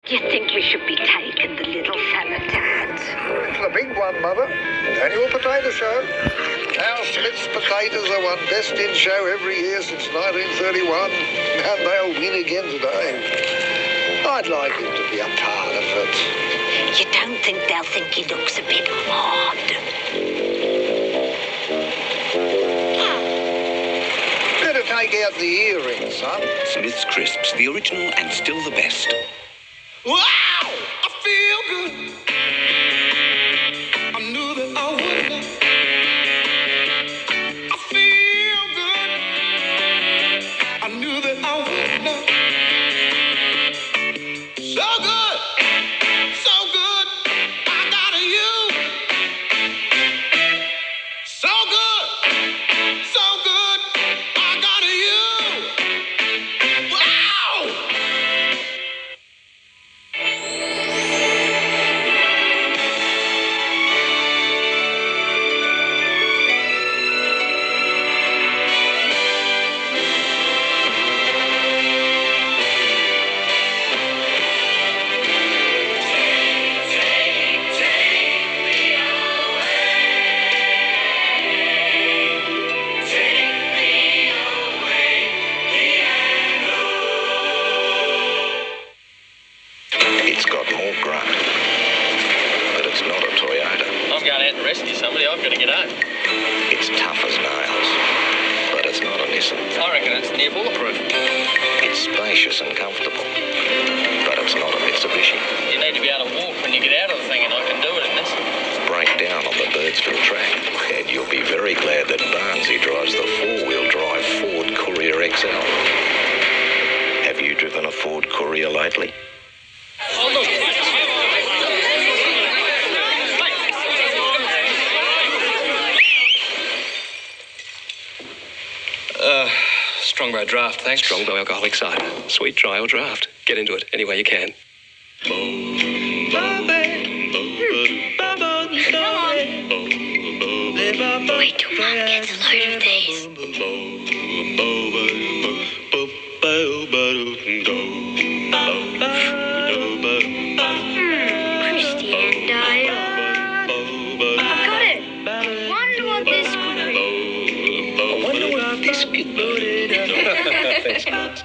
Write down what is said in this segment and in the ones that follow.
Do you think we should be taking the little fella, Dad? It's the big one, Mother. Annual potato show. Al Smith's potatoes are won Best in Show every year since 1931, and they'll win again today. I'd like him to be a part of it. You don't think they'll think he looks a bit odd? Better take out the earrings, son. Smith's Crisps, the original and still the best. Wow! I feel good. I knew that I would. I feel good. I knew that I would. So good. So good. I got you. So good. So good. I got you. Wow! It's got more grunt, but it's not a Toyota. I'm going out to rescue somebody. I've got to get home. It's tough as nails, but it's not a Nissan. I reckon it's near bulletproof. It's spacious and comfortable, but it's not a Mitsubishi. You need to be able to walk when you get out of the thing, and I can do it in this. Break down on the Birdsville track, and you'll be very glad that Barnsey drives the four-wheel drive Ford Courier XL. Have you driven a Ford Courier lately? Strongbow draft, thanks. Strongbow alcoholic cider. Sweet, dry, or draft. Get into it any way you can. Wait till Mum gets a load of these. Christy and Dio. I got it. Wonder what this could be. I wonder what this could be. Thanks, guys.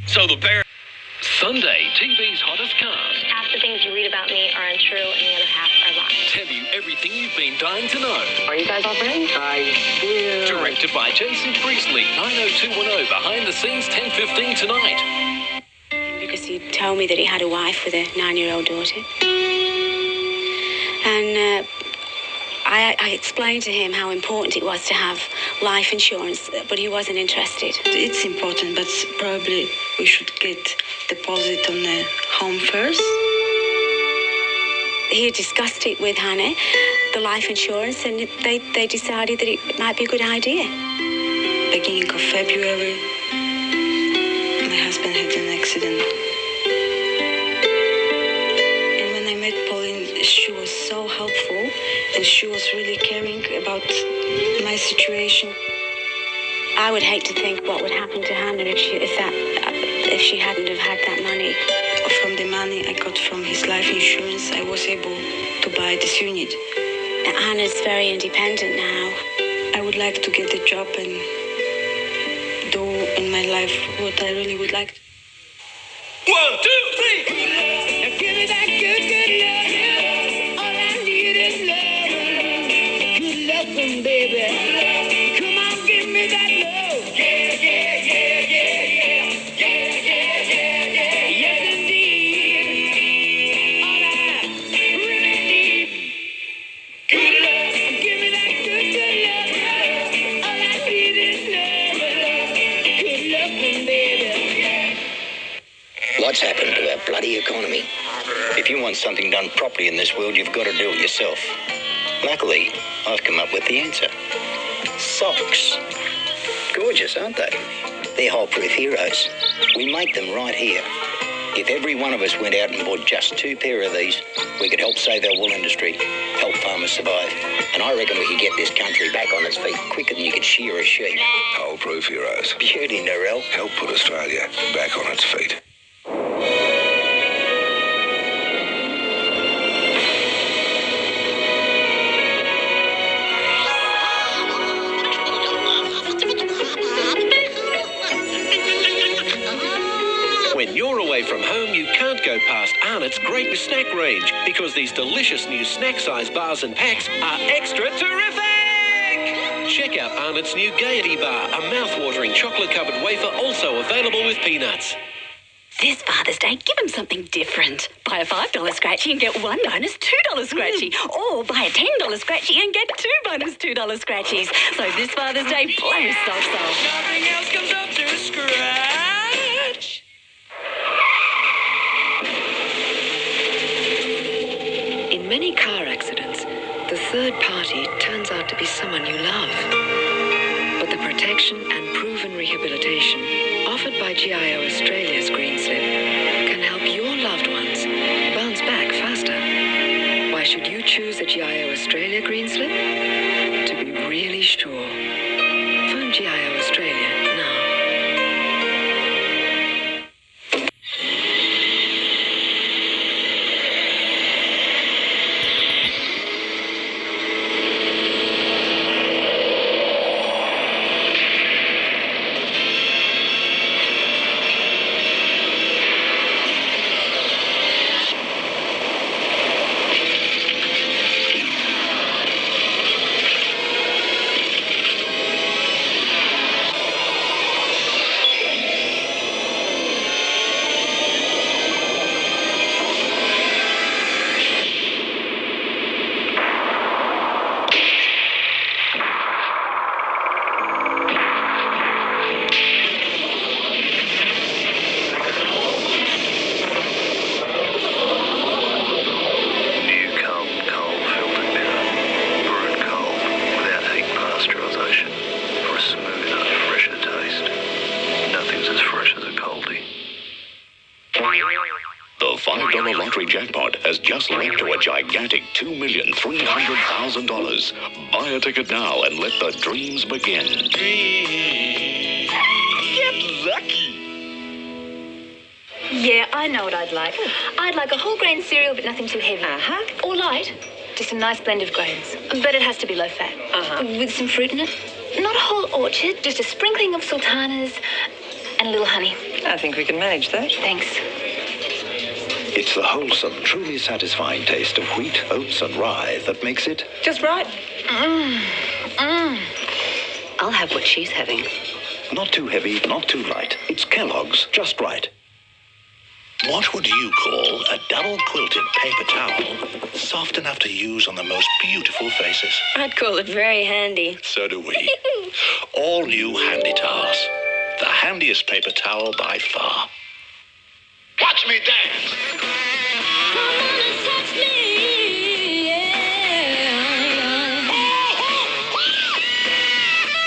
So the bear. Sunday, TV's hottest cast. Half the things you read about me are untrue and the other half are lies. Tell you everything you've been dying to know. Are you guys all friends? Directed by Jason Priestley. 90210 behind the scenes 10:15 tonight. Because he told me that he had a wife with a 9-year-old daughter. And I explained to him how important it was to have life insurance, but he wasn't interested. It's important, but probably we should get deposit on the home first. He discussed it with Hannah, the life insurance, and they decided that it might be a good idea. Beginning of February, my husband had an accident. And when I met Pauline, she was so helpful, and she was really caring about my situation. I would hate to think what would happen to Hannah if she hadn't have had that money. From the money I got from his life insurance, I was able to buy this unit. Hannah's very independent now. I would like to get a job and do in my life what I really would like. 1, 2, 3. Now give me that good, good love. All I need is love. Good loving, baby. Come on, give me that love. Yeah, yeah, yeah, yeah, yeah. Yeah, yeah, yeah, yeah. Yes, indeed. All I really need. Good love. Give me that good, good love. All I need is love. Good loving, baby. What's happened to our bloody economy? If you want something done properly in this world, you've got to do it yourself. Luckily, I've come up with the answer. Socks. Gorgeous, aren't they? They're hole-proof heroes. We make them right here. If every one of us went out and bought just 2 pair of these, we could help save our wool industry, help farmers survive. And I reckon we could get this country back on its feet quicker than you could shear a sheep. Whole proof heroes. Beauty, Narelle. Help put Australia back on its feet. When you're away from home, you can't go past Arnott's great snack range because these delicious new snack-size bars and packs are extra terrific! Check out Arnott's new Gaiety Bar, a mouth-watering chocolate-covered wafer also available with peanuts. This Father's Day, give him something different. Buy a $5 scratchy and get $1 bonus $2 scratchy. Or buy a $10 scratchy and get 2 bonus $2 scratchies. So this Father's Day, blow socks off. Nothing else comes up to scratch. In many car accidents, the third party turns out to be someone you love. But the protection and proven rehabilitation offered by GIO Australia's Green Slip can help your loved ones bounce back faster. Why should you choose a GIO Australia Green Slip? To be really sure. Phone GIO Australia now. The $5 lottery jackpot has just led to a gigantic $2,300,000. Buy a ticket now and let the dreams begin. Get lucky. Yeah, I know what I'd like. I'd like a whole grain cereal, but nothing too heavy. Or light. Just a nice blend of grains. But it has to be low fat. With some fruit in it. Not a whole orchard, just a sprinkling of sultanas and a little honey. I think we can manage that. Thanks. It's the wholesome, truly satisfying taste of wheat, oats, and rye that makes it Just right. I'll have what she's having. not too heavy, not too light. It's Kellogg's just right. What would you call a double-quilted paper towel soft enough to use on the most beautiful faces? I'd call it very handy. So do we. All new Handy Towels. The handiest paper towel by far. Watch me dance!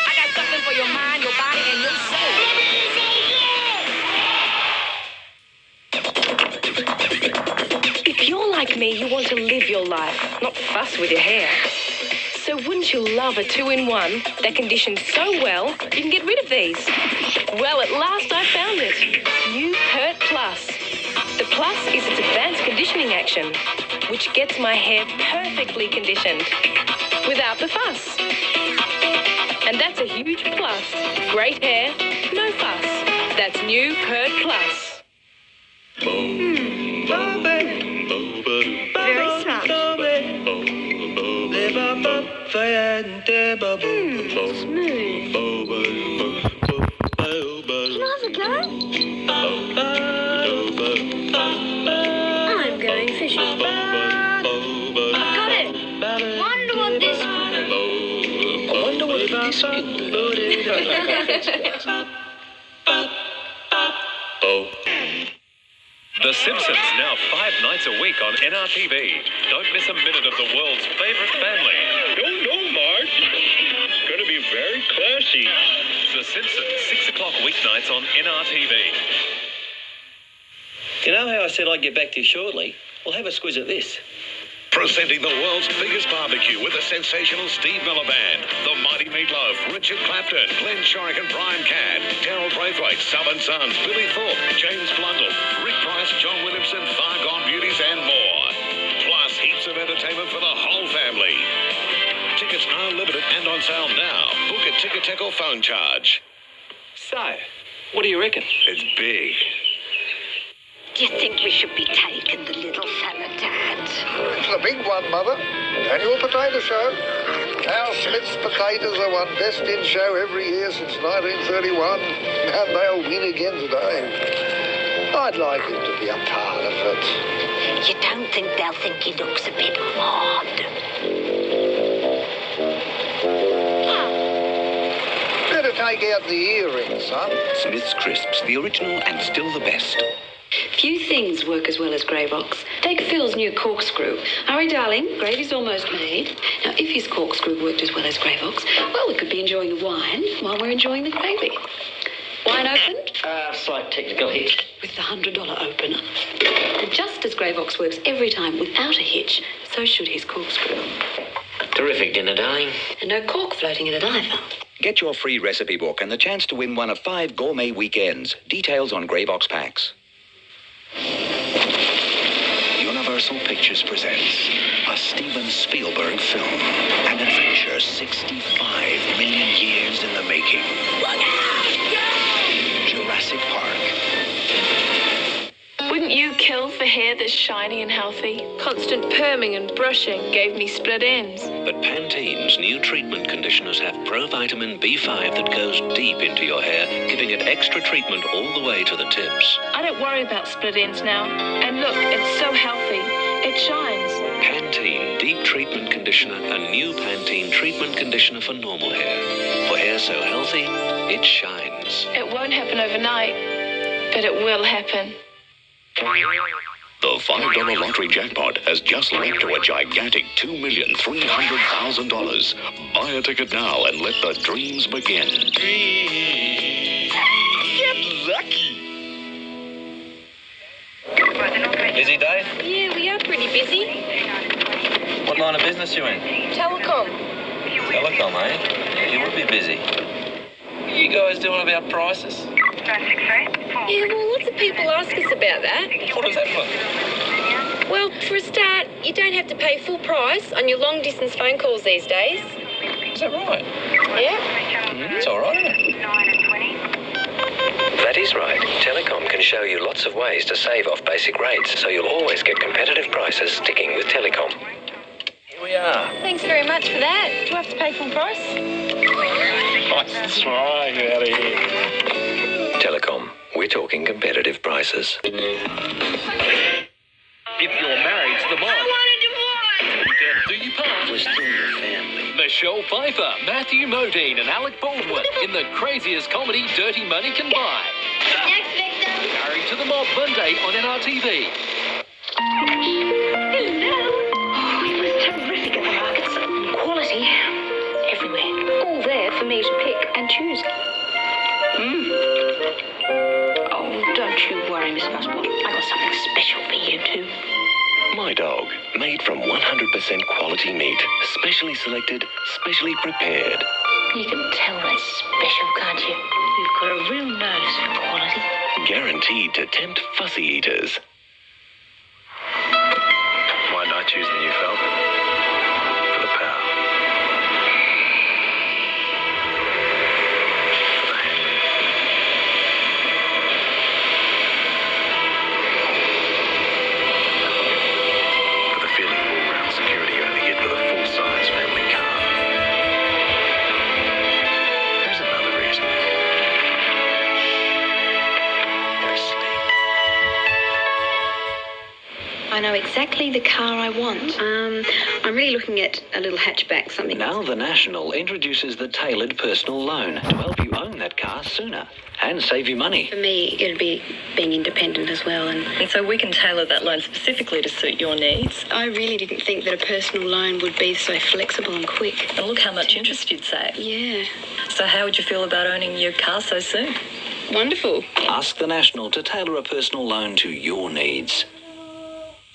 I got something for your mind, your body, and your soul. If you're like me, you want to live your life, not fuss with your hair. So wouldn't you love a 2-in-1 that conditions so well you can get rid of these? Well, at last I found it. New Pert Plus. The Plus is its advanced conditioning action, which gets my hair perfectly conditioned without the fuss. And that's a huge plus. Great hair, no fuss. That's New Pert Plus. Very smart. Smooth. Can I have a go? I'm going fishing. Got it. Wonder what this... The Simpsons, now 5 nights a week on NRTV. Don't miss a minute of the world's favourite family. Don't know, Marge. It's going to be very classy. The Simpsons, 6 o'clock weeknights on NRTV. You know how I said I'd get back to you shortly? Well, have a squiz at this. Presenting the world's biggest barbecue with the sensational Steve Miller Band, the Mighty Meatloaf, Richard Clapton, Glenn Shorrock and Brian Cadd, Daryl Braithwaite, Sub and Sons, Billy Thorpe, James Blundell, Rick Price, John Williamson, Far Gone Beauties and more. Plus heaps of entertainment for the whole family. Tickets are limited and on sale now. Book at Ticket Tech or phone charge. So, what do you reckon? It's big. Do you think we should be taking the little fella, Dad? It's the big one, Mother. Annual potato show. Our Smith's potatoes are won best in show every year since 1931, and they'll win again today. I'd like him to be a part of it. You don't think they'll think he looks a bit odd? Better take out the earrings, son. Smith's Crisps, the original and still the best. Few things work as well as Greybox. Take Phil's new corkscrew. Hurry, darling, gravy's almost made. Now, if his corkscrew worked as well as Greybox, well, we could be enjoying the wine while we're enjoying the gravy. Wine opened? Slight technical hitch. With the $100 opener. And just as Greybox works every time without a hitch, so should his corkscrew. Terrific dinner, darling. And no cork floating in it either. Get your free recipe book and the chance to win one of 5 gourmet weekends. Details on Greybox packs. Universal Pictures presents a Steven Spielberg film. An adventure 65 million years in the making. Jurassic Park. Wouldn't you kill for hair that's shiny and healthy? Constant perming and brushing gave me split ends. But Pantene's new treatment conditioners have provitamin B5 that goes deep into your hair, giving it extra treatment all the way to the tips. I don't worry about split ends now. And look, it's so healthy. It shines. Pantene Deep Treatment Conditioner, a new Pantene treatment conditioner for normal hair. For hair so healthy, it shines. It won't happen overnight, but it will happen. The $5 lottery jackpot has just led to a gigantic $2,300,000. Buy a ticket now and let the dreams begin. Get lucky. Busy day? Yeah, we are pretty busy. What line of business you in? Telecom. Telecom, eh? Yeah, you would be busy. What are you guys doing about prices? Yeah, well, lots of people ask us about that. What does that mean? Well, for a start, you don't have to pay full price on your long-distance phone calls these days. Is that right? Yeah. It's all right, isn't it? That is right. Telecom can show you lots of ways to save off basic rates, so you'll always get competitive prices sticking with Telecom. Here we are. Thanks very much for that. Do I have to pay full price? That's right, get out of here. Telecom, we're talking competitive prices. If you're married to the mob, you better do your part. We're still your family. Michelle Pfeiffer, Matthew Modine and Alec Baldwin in the craziest comedy Dirty Money can buy. Next victim. Married to the Mob Monday on NRTV. Hello. Oh, it was terrific at the markets. Quality everywhere. All there for me to pick and choose. Oh, don't you worry, Miss Muswell. I got something special for you too. My Dog, made from 100% quality meat, specially selected, specially prepared. You can tell that's special, can't you? You've got a real nose for quality. Guaranteed to tempt fussy eaters. Why not choose the new Falcon? For the power. For the handling. For the feeling of all-round security you only get with a full-size family car. There's another reason. I know exactly the car I want. I'm really looking at a little hatchback, something. Now the National introduces the tailored personal loan to help you own that car sooner and save you money. For me, it'd be being independent as well. And so we can tailor that loan specifically to suit your needs. I really didn't think that a personal loan would be so flexible and quick. And look how much interest you'd save. Yeah. So how would you feel about owning your car so soon? Wonderful. Ask the National to tailor a personal loan to your needs.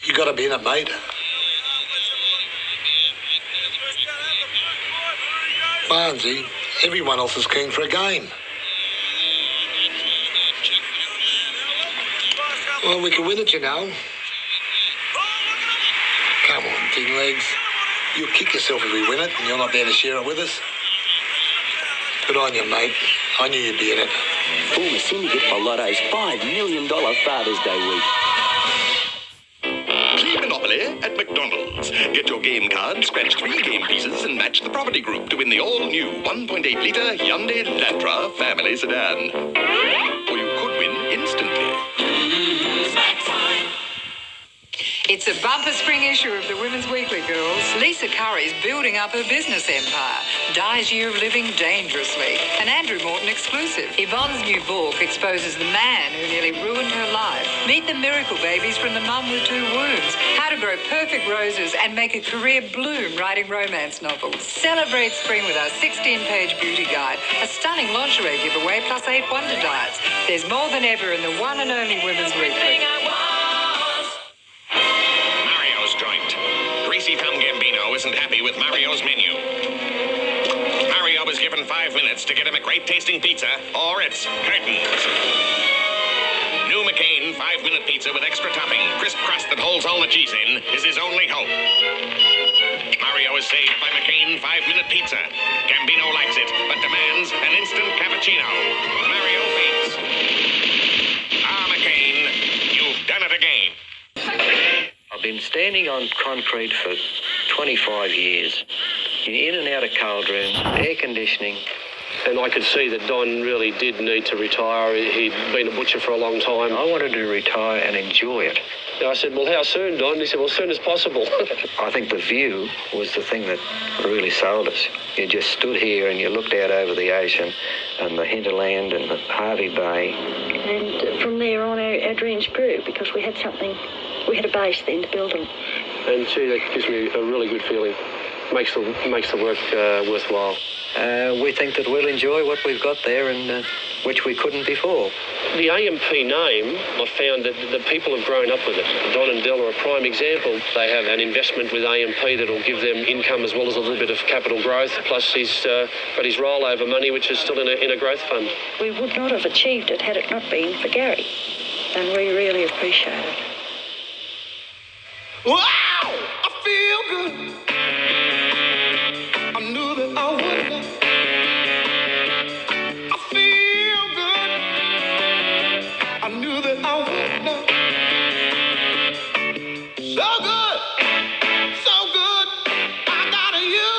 You got to be in it, mate. Barnesy, everyone else is keen for a game. Well, we can win it, you know. Come on, thin legs. You'll kick yourself if we win it and you're not there to share it with us. Good on you, mate. I knew you'd be in it. Former syndicate for Lotto's $5 million Father's Day week. Play Monopoly at McDonald's. Get your game card, scratch 3 game pieces and match the property group to win the all-new 1.8-litre Hyundai Elantra family sedan. Or you could win instantly. It's a bumper spring issue of the Women's Weekly, girls. Lisa Curry's building up her business empire. Di's year of living dangerously. An Andrew Morton exclusive. Yvonne's new book exposes the man who nearly ruined her life. Meet the miracle babies from the mum with 2 wombs. How to grow perfect roses and make a career bloom writing romance novels. Celebrate spring with our 16-page beauty guide. A stunning lingerie giveaway plus 8 wonder diets. There's more than ever in the one and only Women's Weekly. Greasy Thumb Gambino isn't happy with Mario's menu. Mario is given 5 minutes to get him a great-tasting pizza, or it's curtains. New McCain 5-minute pizza with extra topping, crisp crust that holds all the cheese in, is his only hope. Mario is saved by McCain 5-minute pizza. Gambino likes it, but demands an instant cappuccino. Mario faints. McCain, you've done it again. I've been standing on concrete for 25 years, in and out of cold rooms, air conditioning. And I could see that Don really did need to retire. He'd been a butcher for a long time. I wanted to retire and enjoy it. And I said, well, how soon, Don? He said, well, as soon as possible. I think the view was the thing that really sold us. You just stood here and you looked out over the ocean and the hinterland and the Harvey Bay. And from there on, our dreams grew because we had something. We had a base then to build on. And gee, that gives me a really good feeling. Makes the work worthwhile. We think that we'll enjoy what we've got there, and which we couldn't before. The AMP name, I've found that the people have grown up with it. Don and Del are a prime example. They have an investment with AMP that'll give them income as well as a little bit of capital growth. Plus he's got his rollover money, which is still in a growth fund. We would not have achieved it had it not been for Gary, and we really appreciate it. Wow! I feel good. I knew that I would not. I feel good. I knew that I would not. So good. So good. I got you.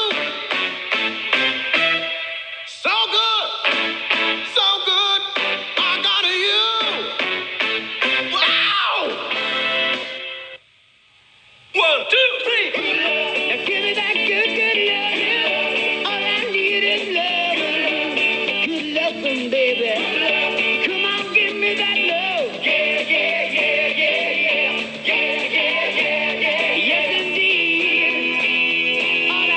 So good. So good. I got you. Wow! 1, 2, 3. Now give me that good, good love. All I need is love. Good loving, baby. Come on, give me that love. Yeah, yeah, yeah, yeah, yeah. Yeah, yeah, yeah, yeah. Yes, indeed. All I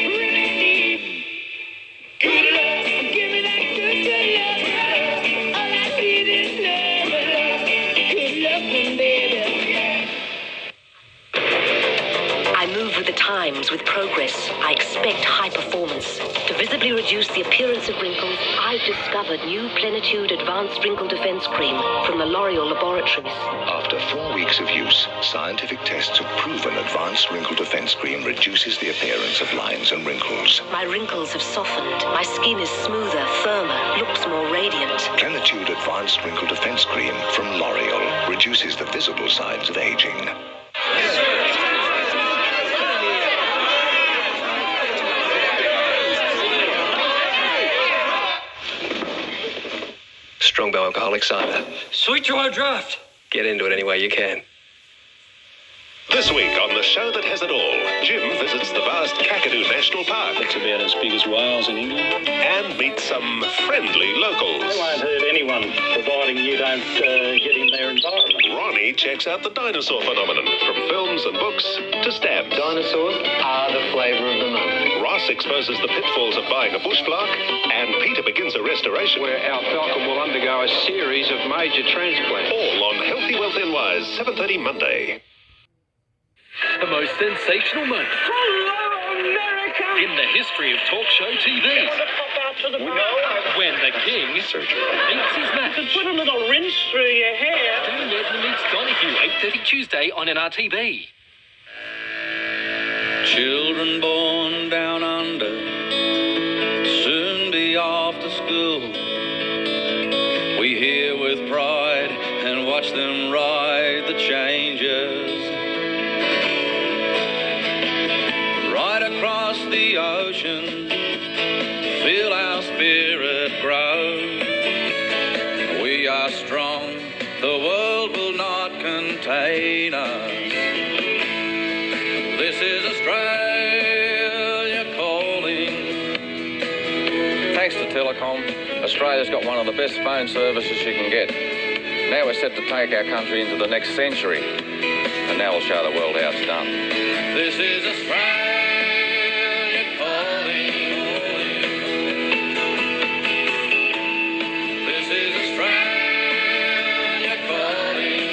really need. Good love. Give me that good, good love. All I need is love. Good loving, baby. I move with the times, with progress. I expect high performance. To visibly reduce the appearance of wrinkles, I've discovered new Plenitude Advanced Wrinkle Defense Cream from the L'Oreal Laboratories. After 4 weeks of use, scientific tests have proven Advanced Wrinkle Defense Cream reduces the appearance of lines and wrinkles. My wrinkles have softened. My skin is smoother, firmer, looks more radiant. Plenitude Advanced Wrinkle Defense Cream from L'Oreal reduces the visible signs of aging. Strongbow alcoholic cider. Sweet dry draft. Get into it any way you can. This week on the show that has it all, Jim visits the vast Kakadu National Park. That's about as big as Wales in England. And meets some friendly locals. They won't hurt anyone, providing you don't get in their environment. Ronnie checks out the dinosaur phenomenon, from films and books to stamps. Dinosaurs are the flavour of the month. Ross Ross exposes the pitfalls of buying a bush block, and Peter begins a restoration where our falcon will undergo a series of major transplants. All on Healthy Wealth NY's 7:30 Monday. The most sensational moment in the history of talk show TV. When the king meets his man. Put a little rinse through your hair. Stephen Edna meets Donahue, 8:30 Tuesday on NRTV. Children born down under soon be off to school. We hear with pride and watch them ride the changes. Right across the ocean, feel our spirit grow. We are strong, the world will not contain us. This is Australia calling. Thanks to Telecom, Australia's got one of the best phone services you can get. Now we're set to take our country into the next century. And now we'll show the world how it's done. This is Australia calling. This is Australia calling.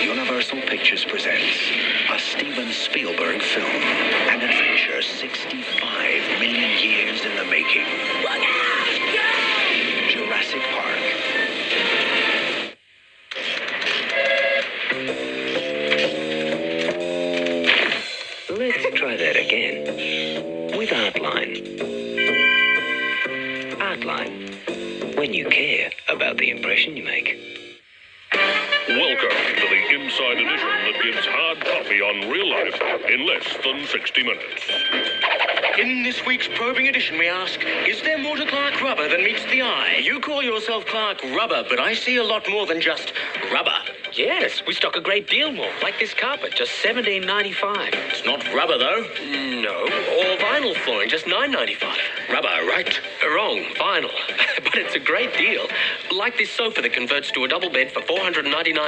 Universal Pictures presents a Steven Spielberg film, an adventure 65 million years in the making. Jurassic Park. Let's try that again with Artline. Artline, when you care about the impression you make. Welcome to the Inside Edition that gives hard copy on real life in less than 60 minutes. In this week's probing edition, we ask, is there more to Clark Rubber than meets the eye? You call yourself Clark Rubber, but I see a lot more than just rubber. Yes, we stock a great deal more, like this carpet, just $17.95. It's not rubber, though. No, or vinyl flooring, just $9.95. Rubber, right? Wrong, vinyl. But it's a great deal. Like this sofa that converts to a double bed for $499.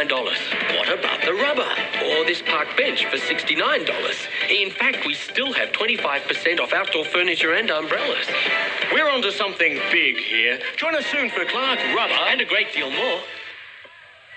What about the rubber? Or this park bench for $69. In fact, we still have 25% off outdoor furniture and umbrellas. We're onto something big here. Join us soon for Clark Rubber and a great deal more.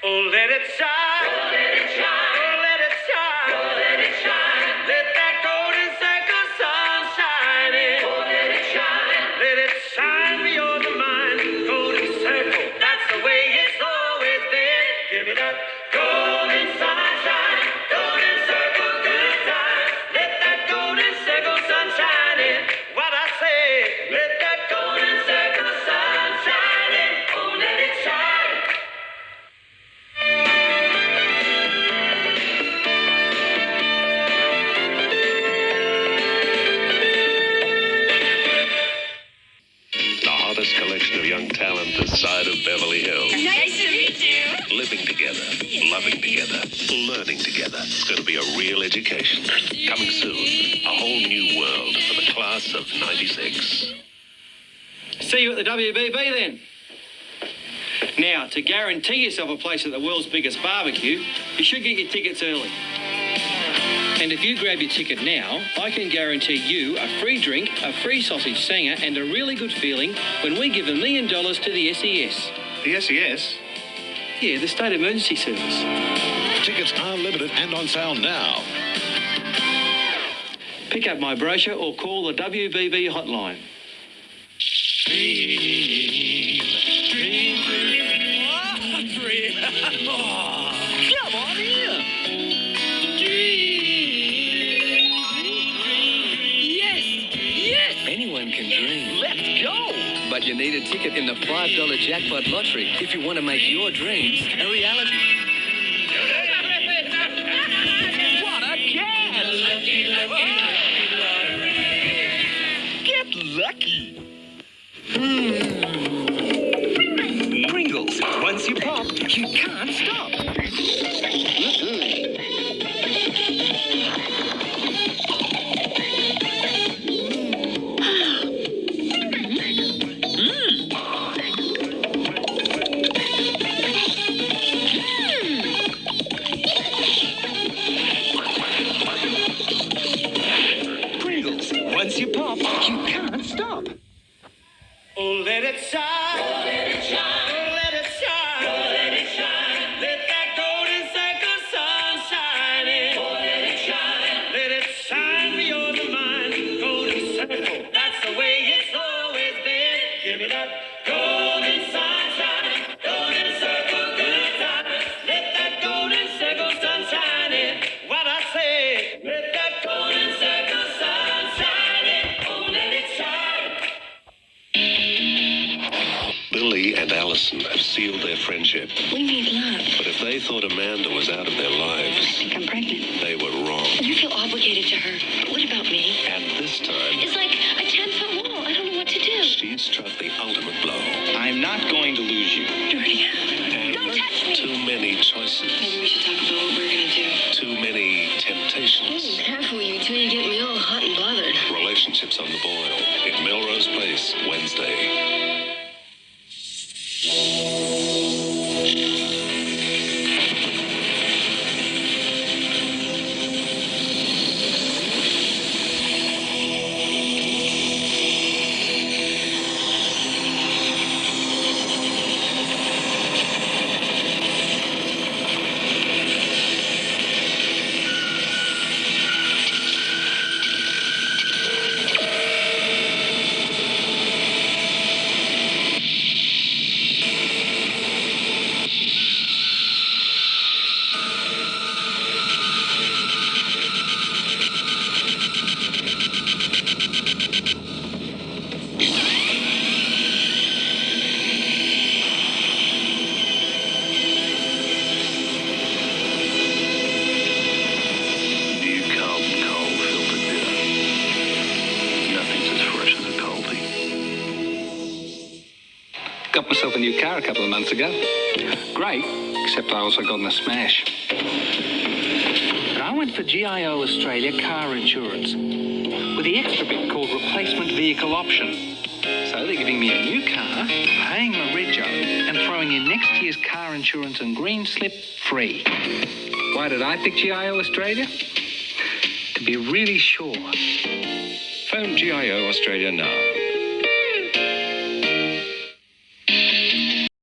Oh, let it shine. Oh, let it shine. Oh, let it shine. Oh, let it shine. Let that golden circle sun shine in. Oh, let it shine. Let it shine beyond the mind. Golden circle, that's the way it's always been. Give me that golden sunshine. Golden circle, good times. Let that golden circle sun shine in. What I say, let that golden circle sun shine in. Oh, let it shine. Collection of young talent this side of Beverly Hills. Nice to meet you. Living together, loving together, learning together. It's going to be a real education. Coming soon, a whole new world for the class of 96. See you at the WBB then. Now, to guarantee yourself a place at the world's biggest barbecue, you should get your tickets early. And if you grab your ticket now, I can guarantee you a free drink, a free sausage sanger, and a really good feeling when we give $1 million to the SES. The SES? Yeah, the State Emergency Service. Tickets are limited and on sale now. Pick up my brochure or call the WBB hotline. Come on in. Anyone can dream. Let's go. But you need a ticket in the $5 jackpot lottery if you want to make your dreams a reality. What a cat. Get lucky. Pringles. Once you pop, you can't stop. shine. Oh, let it shine. Oh, let it shine. Oh, let it shine. Let that golden circle sun shine in. Oh, let it shine. Let it shine for yours and mine. Golden circle, that's the way it's always been. Give me that golden sunshine. Golden circle, good times. Let that golden circle sun shine in. What I say, let that golden circle sun shine in. Oh, let it shine. Billy and Alison have sealed their friendship. We need love. But if they thought Amanda was out of their lives, I think I'm pregnant. they were wrong. You feel obligated to her. But what about me? And this time, It's like a 10-foot wall. I don't know what to do. she'd struck the ultimate blow. I'm not going to lose you. Dirty. Don't touch me. Too many choices. Maybe we should talk about what we're going to do. Too many temptations. Careful, you two. You get me all hot and bothered. Relationships on the boil in Melrose Place, Wednesday. Got myself a new car a couple of months ago. Great, except I also got in a smash. But I went for GIO Australia car insurance with the extra bit called replacement vehicle option. So they're giving me a new car, paying my rego, and throwing in next year's car insurance and green slip free. Why did I pick GIO Australia? To be really sure. Phone GIO Australia now.